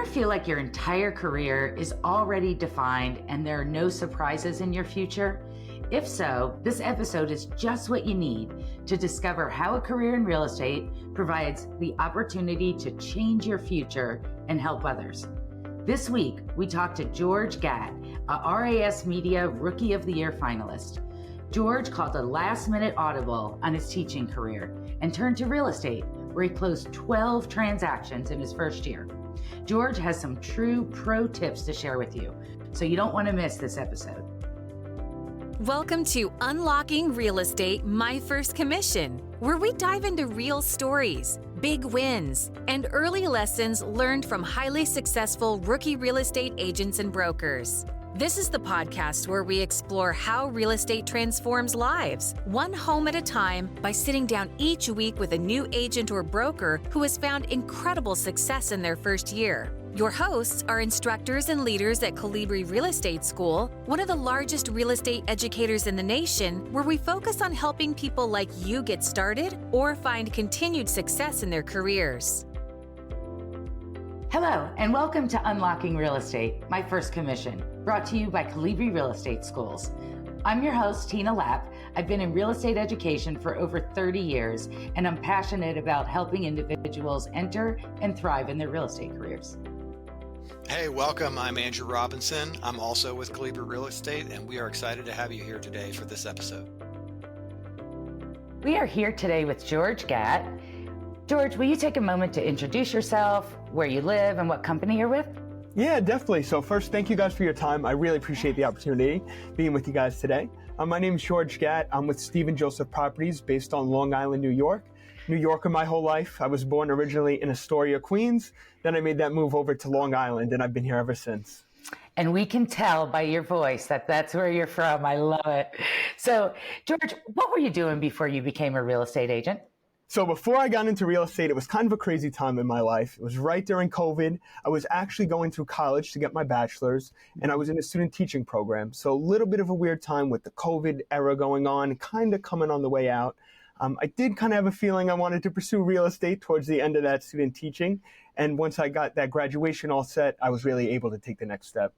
ever feel like your entire career is already defined and there are no surprises in your future? If so, this episode is just what you need to discover how a career in real estate provides the opportunity to change your future and help others. This week, we talked to George Gatt, a RISMedia Rookie of the Year finalist. George called a last-minute audible on his teaching career and turned to real estate, where he closed 12 transactions in his first year. George has some true pro tips to share with you, so you don't want to miss this episode. Welcome to Unlocking Real Estate, My First Commission, where we dive into real stories, big wins, and early lessons learned from highly successful rookie real estate agents and brokers. This is the podcast where we explore how real estate transforms lives, one home at a time, by sitting down each week with a new agent or broker who has found incredible success in their first year. Your hosts are instructors and leaders at Colibri Real Estate School, one of the largest real estate educators in the nation, where we focus on helping people like you get started or find continued success in their careers. Hello, and welcome to Unlocking Real Estate, My First Commission, brought to you by Colibri Real Estate Schools. I'm your host, Tina Lapp. I've been in real estate education for over 30 years, and I'm passionate about helping individuals enter and thrive in their real estate careers. Hey, welcome. I'm Andrew Robinson. I'm also with Colibri Real Estate, and we are excited to have you here today for this episode. We are here today with George Gatt. George, will you take a moment to introduce yourself, where you live, and what company you're with? Yeah, definitely. So first, thank you guys for your time. I really appreciate the opportunity being with you guys today. My name is George Gatt. I'm with Stephen Joseph Properties based on Long Island, New York. New Yorker my whole life. I was born originally in Astoria, Queens. Then I made that move over to Long Island, and I've been here ever since. And we can tell by your voice that that's where you're from. I love it. So, George, what were you doing before you became a real estate agent? So before I got into real estate, it was kind of a crazy time in my life. It was right during COVID. I was actually going through college to get my bachelor's, and I was in a student teaching program. So a little bit of a weird time with the COVID era going on, kind of coming on the way out. I did kind of have a feeling I wanted to pursue real estate towards the end of that student teaching. And once I got that graduation all set, I was really able to take the next step.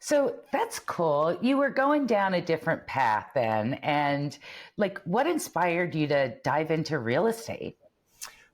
So that's cool. You were going down a different path then. And what inspired you to dive into real estate?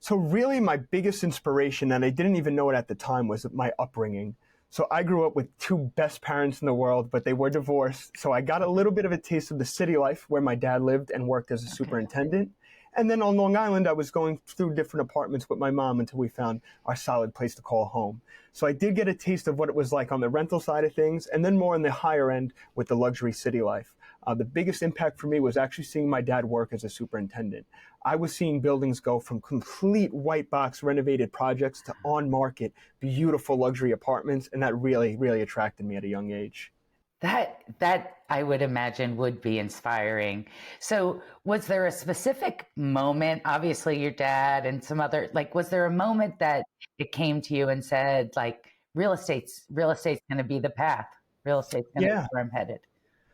So really my biggest inspiration, and I didn't even know it at the time, was my upbringing. So I grew up with two best parents in the world, but they were divorced. So I got a little bit of a taste of the city life where my dad lived and worked as a superintendent. And then on Long Island, I was going through different apartments with my mom until we found our solid place to call home. So I did get a taste of what it was like on the rental side of things, and then more on the higher end with the luxury city life. The biggest impact for me was actually seeing my dad work as a superintendent. I was seeing buildings go from complete white box renovated projects to on-market, beautiful luxury apartments, and that really, really attracted me at a young age. That I would imagine would be inspiring. So was there a specific moment, obviously your dad and some other, was there a moment that it came to you and said, real estate's going to be the path. Real estate's going to be where I'm headed.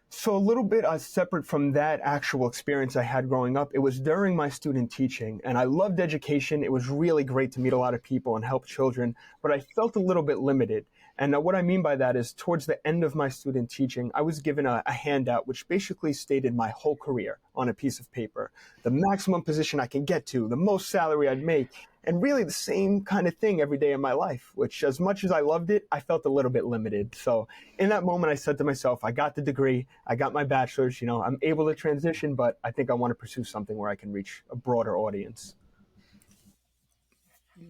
So a little bit separate from that actual experience I had growing up, it was during my student teaching, and I loved education. It was really great to meet a lot of people and help children, but I felt a little bit limited. And what I mean by that is towards the end of my student teaching, I was given a handout which basically stated my whole career on a piece of paper, the maximum position I can get to, the most salary I'd make, and really the same kind of thing every day of my life, which as much as I loved it, I felt a little bit limited. So in that moment, I said to myself, I got the degree, I got my bachelor's, I'm able to transition, but I think I want to pursue something where I can reach a broader audience.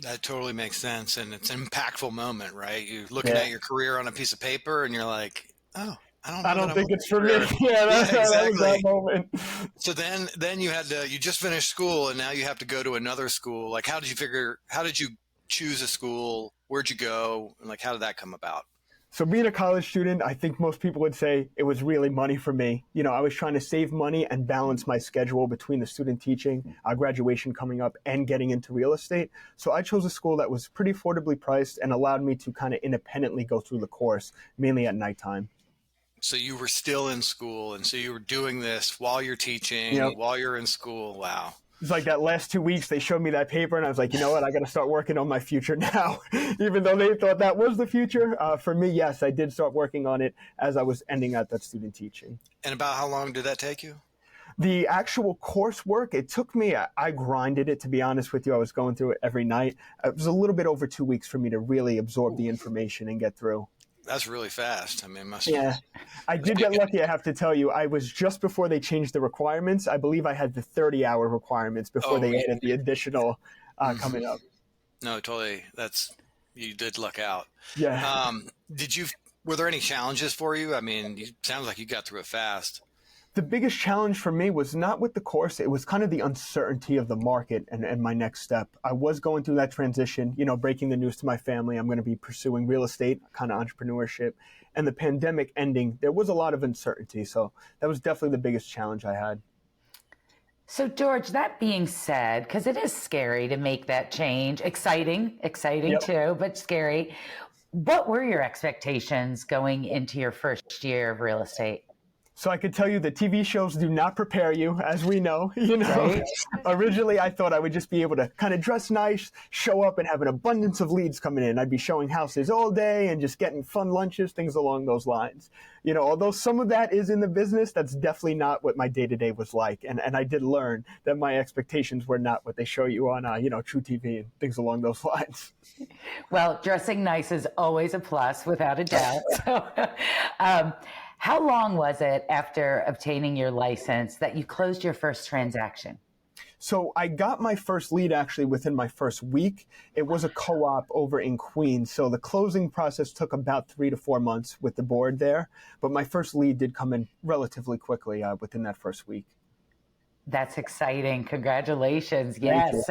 That totally makes sense. And it's an impactful moment, right? You're looking at your career on a piece of paper and you're like, oh, I don't think it's for me. That was that moment. So then you just finished school and now you have to go to another school. How did you choose a school? Where'd you go? And how did that come about? So being a college student, I think most people would say it was really money for me. I was trying to save money and balance my schedule between the student teaching, graduation coming up, and getting into real estate. So I chose a school that was pretty affordably priced and allowed me to kind of independently go through the course, mainly at nighttime. So you were still in school, and so you were doing this while you're teaching, while you're in school. Wow. It's like that last 2 weeks, they showed me that paper and I was like, you know what, I got to start working on my future now. Even though they thought that was the future, for me, yes, I did start working on it as I was ending out that student teaching. And about how long did that take you? The actual coursework, it took me, I grinded it, to be honest with you. I was going through it every night. It was a little bit over 2 weeks for me to really absorb the information and get through. That's really fast. I mean, Yeah, I did get lucky, I have to tell you. I was just before they changed the requirements. I believe I had the 30-hour requirements before they added the additional coming up. No, totally. You did luck out. Yeah. Were there any challenges for you? I mean, it sounds like you got through it fast. The biggest challenge for me was not with the course. It was kind of the uncertainty of the market and my next step. I was going through that transition, breaking the news to my family. I'm going to be pursuing real estate, kind of entrepreneurship. And the pandemic ending, there was a lot of uncertainty. So that was definitely the biggest challenge I had. So, George, that being said, because it is scary to make that change, exciting yep. too, but scary. What were your expectations going into your first year of real estate? So I could tell you the TV shows do not prepare you, as we know. Right? Originally, I thought I would just be able to kind of dress nice, show up and have an abundance of leads coming in. I'd be showing houses all day and just getting fun lunches, things along those lines. Although some of that is in the business, that's definitely not what my day-to-day was like. And I did learn that my expectations were not what they show you on, True TV and things along those lines. Well, dressing nice is always a plus, without a doubt. So, how long was it after obtaining your license that you closed your first transaction? So I got my first lead actually within my first week. It was a co-op over in Queens. So the closing process took about 3 to 4 months with the board there. But my first lead did come in relatively quickly within that first week. That's exciting. Congratulations. Yes.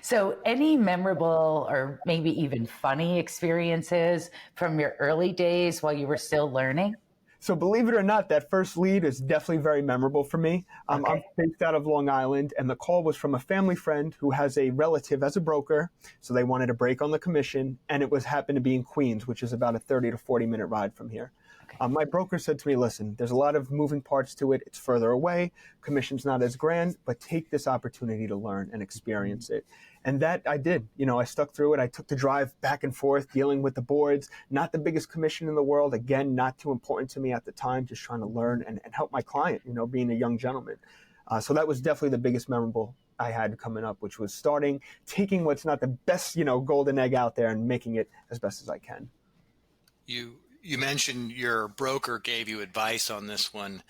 So any memorable or maybe even funny experiences from your early days while you were still learning? So believe it or not, that first lead is definitely very memorable for me. Okay. I'm based out of Long Island, and the call was from a family friend who has a relative as a broker. So they wanted a break on the commission, and it happened to be in Queens, which is about a 30 to 40-minute ride from here. Okay. My broker said to me, listen, there's a lot of moving parts to it. It's further away. Commission's not as grand, but take this opportunity to learn and experience it. And that I did. I stuck through it. I took the drive back and forth, dealing with the boards. Not the biggest commission in the world. Again, not too important to me at the time, just trying to learn and help my client, being a young gentleman. So that was definitely the biggest memorable I had coming up, which was taking what's not the best, golden egg out there and making it as best as I can. You mentioned your broker gave you advice on this one.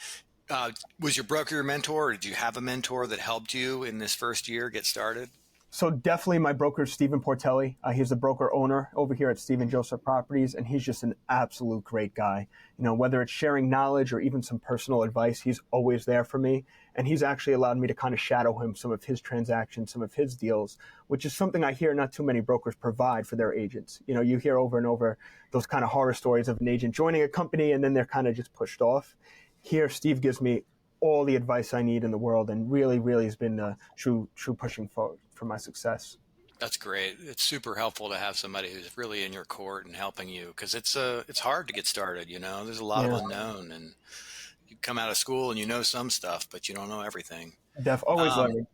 Was your broker your mentor, or did you have a mentor that helped you in this first year get started? So definitely my broker, Stephen Portelli. He's the broker owner over here at Stephen Joseph Properties, and he's just an absolute great guy. Whether it's sharing knowledge or even some personal advice, he's always there for me. And he's actually allowed me to kind of shadow him some of his transactions, some of his deals, which is something I hear not too many brokers provide for their agents. You hear over and over those kind of horror stories of an agent joining a company and then they're kind of just pushed off. Here, Steve gives me all the advice I need in the world and really, really has been the true pushing forward for my success. That's great. It's super helpful to have somebody who's really in your court and helping you, because it's hard to get started. There's a lot of unknown, and you come out of school and you know some stuff, but you don't know everything. Always learning.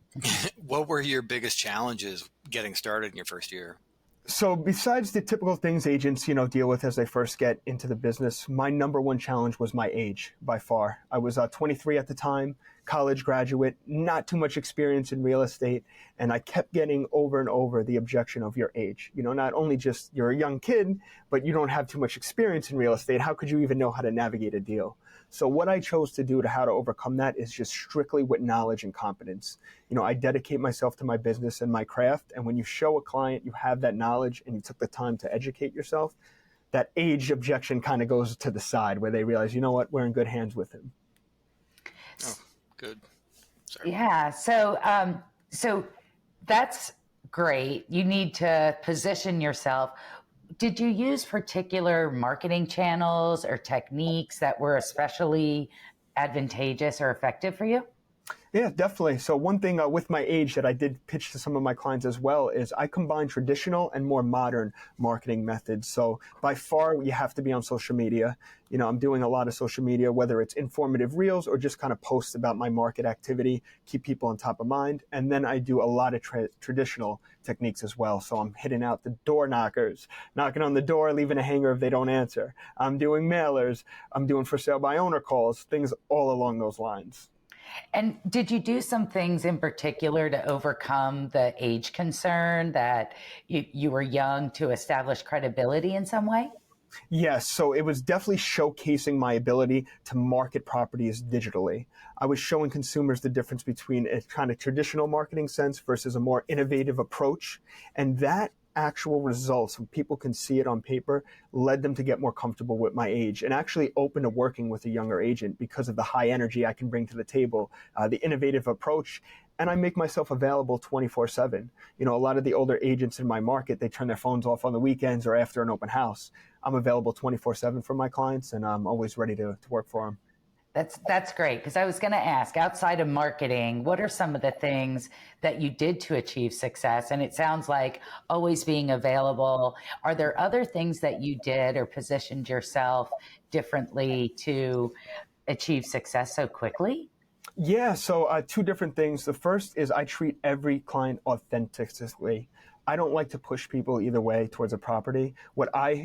What were your biggest challenges getting started in your first year? So besides the typical things agents, deal with as they first get into the business, my number one challenge was my age by far. I was 23 at the time, college graduate, not too much experience in real estate. And I kept getting over and over the objection of your age. Not only just you're a young kid, but you don't have too much experience in real estate. How could you even know how to navigate a deal? So what I chose to do to how to overcome that is just strictly with knowledge and competence. I dedicate myself to my business and my craft. And when you show a client you have that knowledge and you took the time to educate yourself, that age objection kind of goes to the side where they realize, you know what, we're in good hands with him. Oh, good. Sorry. Yeah. So that's great. You need to position yourself. Did you use particular marketing channels or techniques that were especially advantageous or effective for you? Yeah, definitely. So one thing with my age that I did pitch to some of my clients as well is I combine traditional and more modern marketing methods. So by far, you have to be on social media. I'm doing a lot of social media, whether it's informative reels or just kind of posts about my market activity, keep people on top of mind. And then I do a lot of traditional techniques as well. So I'm hitting out the door knockers, knocking on the door, leaving a hanger if they don't answer. I'm doing mailers. I'm doing for sale by owner calls, things all along those lines. And did you do some things in particular to overcome the age concern that you were young to establish credibility in some way? Yes, so it was definitely showcasing my ability to market properties digitally. I was showing consumers the difference between a kind of traditional marketing sense versus a more innovative approach. And that actual results, when people can see it on paper, led them to get more comfortable with my age and actually open to working with a younger agent because of the high energy I can bring to the table, the innovative approach, and I make myself available 24/7. A lot of the older agents in my market, they turn their phones off on the weekends or after an open house. I'm available 24/7 for my clients, and I'm always ready to work for them. That's great, because I was going to ask, outside of marketing, what are some of the things that you did to achieve success? And it sounds like always being available. Are there other things that you did or positioned yourself differently to achieve success so quickly? Yeah, so two different things. The first is I treat every client authentically. I don't like to push people either way towards a property.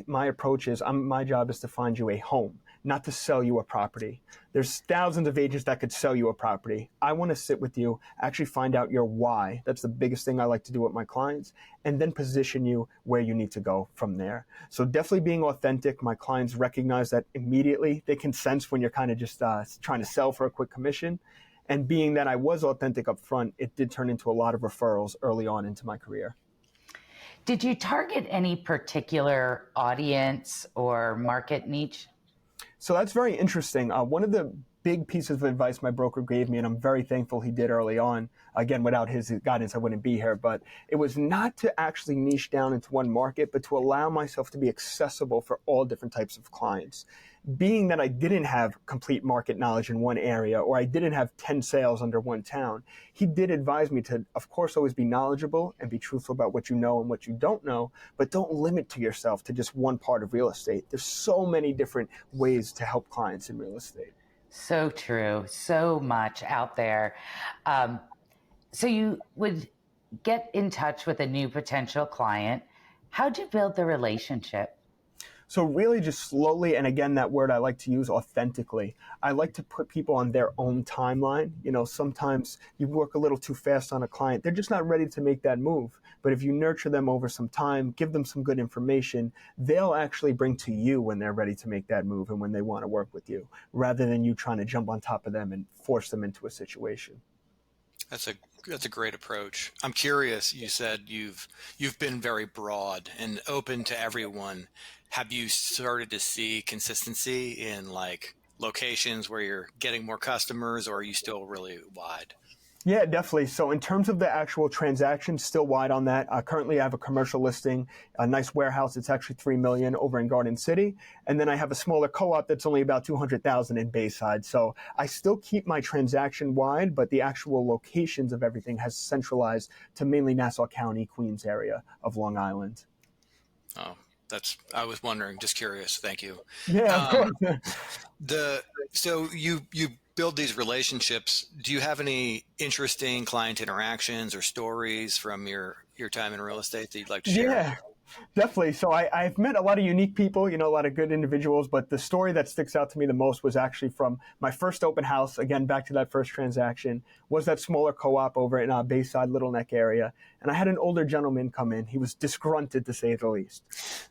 My approach is, my job is to find you a home, not to sell you a property. There's thousands of agents that could sell you a property. I want to sit with you, actually find out your why. That's the biggest thing I like to do with my clients, and then position you where you need to go from there. So definitely being authentic. My clients recognize that immediately. They can sense when you're kind of just trying to sell for a quick commission. And being that I was authentic up front, it did turn into a lot of referrals early on into my career. Did you target any particular audience or market niche? So that's very interesting. One of the big pieces of advice my broker gave me, and I'm very thankful he did early on, again, without his guidance, I wouldn't be here, but it was not to actually niche down into one market, but to allow myself to be accessible for all different types of clients. Being that I didn't have complete market knowledge in one area, or I didn't have 10 sales under one town, he did advise me to, of course, always be knowledgeable and be truthful about what you know and what you don't know, but don't limit to yourself to just one part of real estate. There's so many different ways to help clients in real estate. So true. So much out there. So you would get in touch with a new potential client. How'd you build the relationship? So really just slowly, and again, that word I like to use, authentically. I like to put people on their own timeline. Sometimes you work a little too fast on a client. They're just not ready to make that move. But if you nurture them over some time, give them some good information, they'll actually bring to you when they're ready to make that move and when they want to work with you, rather than you trying to jump on top of them and force them into a situation. That's a great approach. I'm curious, you said you've been very broad and open to everyone. Have you started to see consistency in like locations where you're getting more customers, or are you still really wide? Yeah, definitely. So in terms of the actual transaction, still wide on that. Currently, I have a commercial listing, a nice warehouse. It's actually $3 million over in Garden City. And then I have a smaller co-op that's only about $200,000 in Bayside. So I still keep my transaction wide, but the actual locations of everything has centralized to mainly Nassau County, Queens area of Long Island. Oh, I was wondering, just curious. Thank you. Yeah, of course. So you build these relationships. Do you have any interesting client interactions or stories from your time in real estate that you'd like to share? Yeah, definitely. So I've met a lot of unique people, a lot of good individuals, but the story that sticks out to me the most was actually from my first open house. Again, back to that first transaction, was that smaller co-op over in Bayside, Little Neck area. And I had an older gentleman come in. He was disgruntled, to say the least.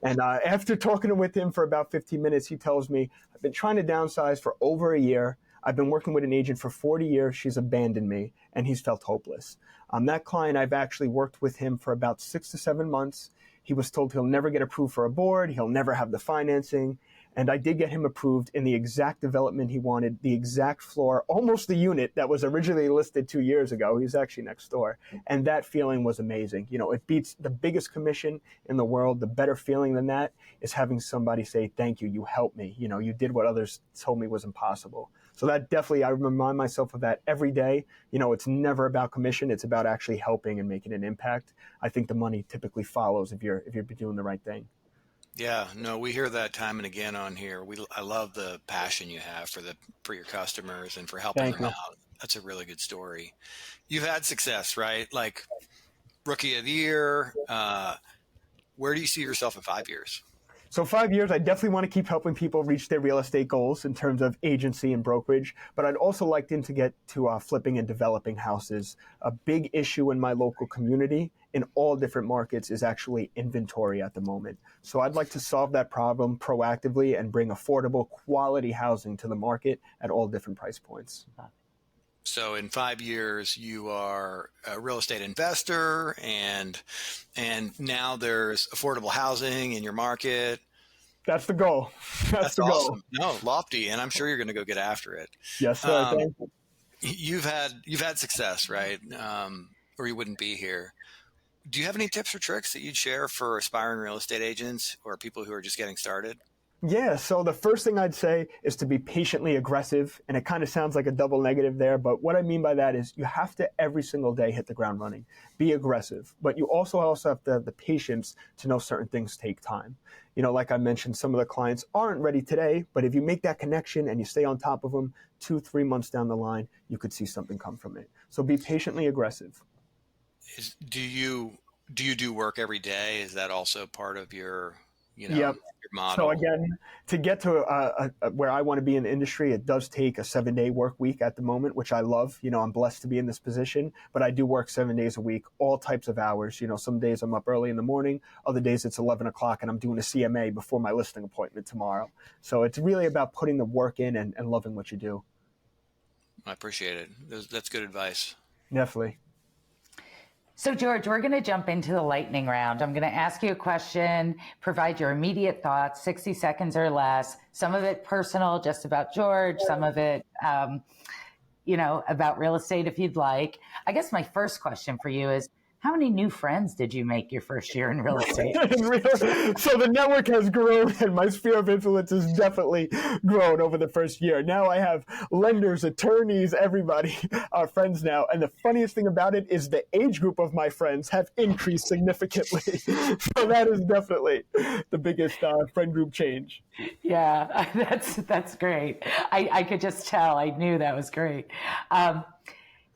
And after talking with him for about 15 minutes, he tells me, I've been trying to downsize for over a year. I've been working with an agent for 40 years. She's abandoned me, and he's felt hopeless. That client, I've actually worked with him for about 6 to 7 months. He was told he'll never get approved for a board. He'll never have the financing. And I did get him approved in the exact development he wanted, the exact floor, almost the unit that was originally listed 2 years ago. He's actually next door. And that feeling was amazing. It beats the biggest commission in the world. The better feeling than that is having somebody say, thank you, you helped me. You did what others told me was impossible. So that definitely, I remind myself of that every day. It's never about commission. It's about actually helping and making an impact. I think the money typically follows if you're doing the right thing. Yeah, no, we hear that time and again on here. I love the passion you have for your customers and for helping Thank them you. out. That's a really good story. You've had success, right? Like Rookie of the Year. Where do you see yourself in 5 years? So 5 years, I definitely want to keep helping people reach their real estate goals in terms of agency and brokerage, but I'd also like them to get to flipping and developing houses. A big issue in my local community in all different markets is actually inventory at the moment. So I'd like to solve that problem proactively and bring affordable, quality housing to the market at all different price points. So in 5 years, you are a real estate investor, and now there's affordable housing in your market. That's the goal. That's the awesome. goal. No, lofty, and I'm sure you're going to go get after it. Yes, sir. Thank you. You've had success, right? Or you wouldn't be here. Do you have any tips or tricks that you'd share for aspiring real estate agents or people who are just getting started? Yeah, so the first thing I'd say is to be patiently aggressive, and it kind of sounds like a double negative there, but what I mean by that is you have to every single day hit the ground running, be aggressive, but you also have to have the patience to know certain things take time. Like I mentioned, some of the clients aren't ready today, but if you make that connection and you stay on top of them 2-3 months down the line, you could see something come from it. So be patiently aggressive. Do you do work every day? Is that also part of your Yep. your model? So again, to get to where I want to be in the industry, it does take a 7-day work week at the moment, which I love. I'm blessed to be in this position, but I do work 7 days a week, all types of hours. Some days I'm up early in the morning, other days it's 11 o'clock and I'm doing a CMA before my listing appointment tomorrow. So it's really about putting the work in and loving what you do. I appreciate it. That's good advice. Definitely. So, George, we're going to jump into the lightning round. I'm going to ask you a question, provide your immediate thoughts, 60 seconds or less, some of it personal, just about George, some of it, about real estate if you'd like. I guess my first question for you is, how many new friends did you make your first year in real estate? So the network has grown and my sphere of influence has definitely grown over the first year. Now I have lenders, attorneys, everybody are friends now. And the funniest thing about it is the age group of my friends have increased significantly. So that is definitely the biggest friend group change. Yeah, that's great. I could just tell. I knew that was great.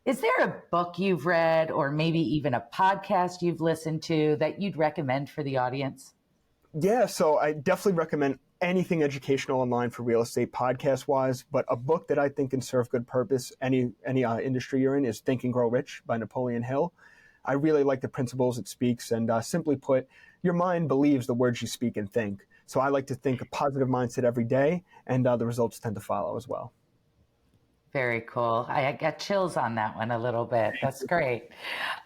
Is there a book you've read or maybe even a podcast you've listened to that you'd recommend for the audience? Yeah, so I definitely recommend anything educational online for real estate podcast wise, but a book that I think can serve good purpose any industry you're in is Think and Grow Rich by Napoleon Hill. I really like the principles it speaks, and simply put, your mind believes the words you speak and think. So I like to think a positive mindset every day, and the results tend to follow as well. Very cool. I got chills on that one a little bit. That's great.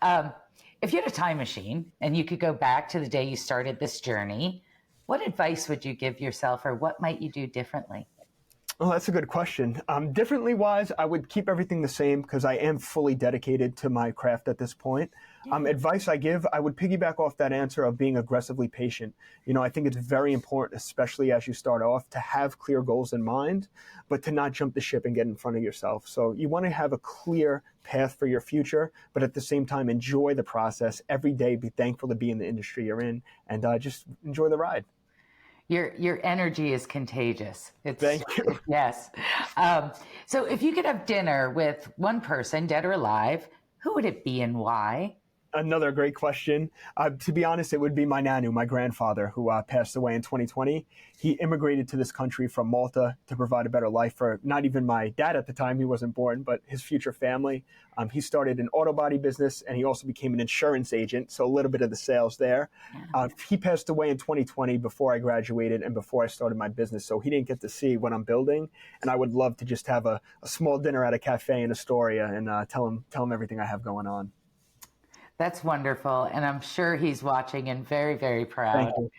If you had a time machine and you could go back to the day you started this journey, what advice would you give yourself, or what might you do differently? Oh, that's a good question. Differently wise, I would keep everything the same because I am fully dedicated to my craft at this point. Advice I give, I would piggyback off that answer of being aggressively patient. I think it's very important, especially as you start off, to have clear goals in mind, but to not jump the ship and get in front of yourself. So you want to have a clear path for your future, but at the same time, enjoy the process every day. Be thankful to be in the industry you're in, and just enjoy the ride. Your energy is contagious. Thank you. Yes. So if you could have dinner with one person, dead or alive, who would it be and why? Another great question. To be honest, it would be my nanu, my grandfather, who passed away in 2020. He immigrated to this country from Malta to provide a better life for not even my dad at the time, he wasn't born, but his future family. He started an auto body business, and he also became an insurance agent, so a little bit of the sales there. He passed away in 2020 before I graduated and before I started my business, so he didn't get to see what I'm building, and I would love to just have a small dinner at a cafe in Astoria and tell him everything I have going on. That's wonderful. And I'm sure he's watching and very, very proud. Thank you.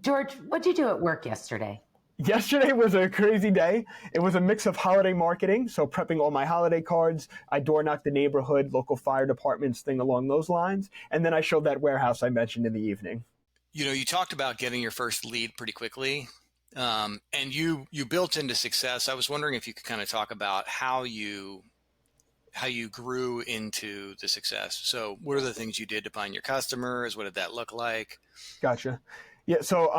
George, what'd you do at work yesterday? Yesterday was a crazy day. It was a mix of holiday marketing, so prepping all my holiday cards. I door knocked the neighborhood, local fire departments, thing along those lines. And then I showed that warehouse I mentioned in the evening. You talked about getting your first lead pretty quickly, and you built into success. I was wondering if you could kind of talk about how you grew into the success. So what are the things you did to find your customers? What did that look like? Gotcha. Yeah, so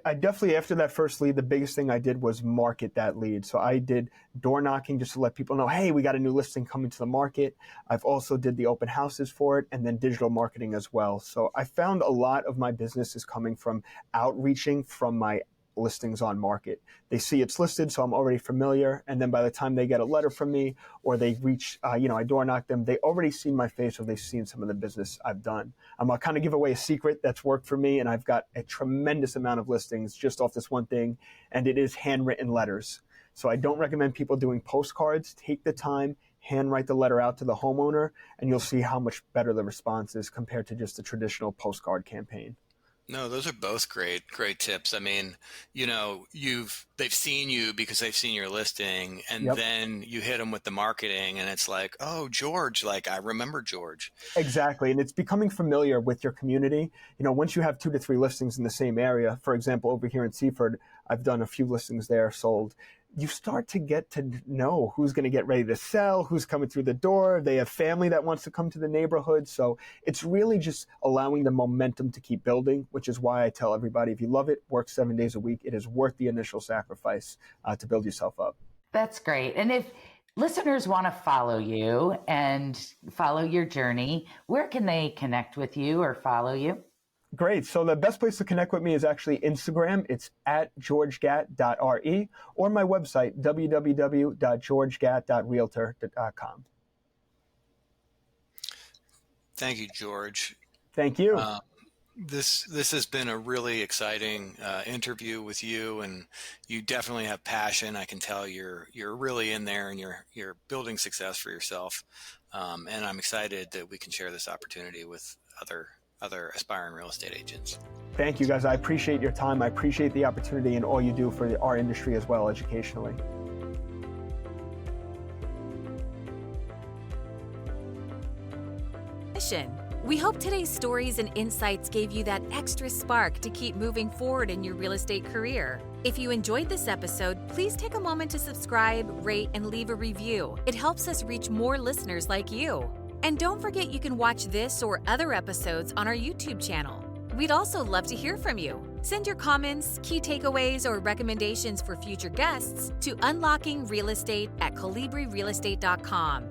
I definitely, after that first lead, the biggest thing I did was market that lead. So I did door knocking just to let people know, hey, we got a new listing coming to the market. I've also did the open houses for it, and then digital marketing as well. So I found a lot of my business is coming from outreaching from my listings on market. They see it's listed, so I'm already familiar. And then by the time they get a letter from me or they reach, I door knock them, they already seen my face or they've seen some of the business I've done. I'll kind of give away a secret that's worked for me. And I've got a tremendous amount of listings just off this one thing. And it is handwritten letters. So I don't recommend people doing postcards. Take the time, handwrite the letter out to the homeowner, and you'll see how much better the response is compared to just a traditional postcard campaign. No, those are both great tips. I mean, they've seen you because they've seen your listing, and Yep. then you hit them with the marketing and it's like, oh, George, like I remember George. Exactly. And it's becoming familiar with your community. Once you have 2 to 3 listings in the same area, for example, over here in Seaford, I've done a few listings there, sold. You start to get to know who's going to get ready to sell, who's coming through the door. They have family that wants to come to the neighborhood. So it's really just allowing the momentum to keep building, which is why I tell everybody, if you love it, work 7 days a week. It is worth the initial sacrifice to build yourself up. That's great. And if listeners want to follow you and follow your journey, where can they connect with you or follow you? Great. So the best place to connect with me is actually Instagram. It's at georgegatt.re or my website, www.georgegatt.realtor.com. Thank you, George. Thank you. This has been a really exciting interview with you, and you definitely have passion. I can tell you're really in there, and you're building success for yourself. And I'm excited that we can share this opportunity with other aspiring real estate agents. Thank you, guys. I appreciate your time. I appreciate the opportunity and all you do for our industry as well, educationally. We hope today's stories and insights gave you that extra spark to keep moving forward in your real estate career. If you enjoyed this episode, please take a moment to subscribe, rate, and leave a review. It helps us reach more listeners like you. And don't forget you can watch this or other episodes on our YouTube channel. We'd also love to hear from you. Send your comments, key takeaways, or recommendations for future guests to unlockingrealestate@colibrirealestate.com.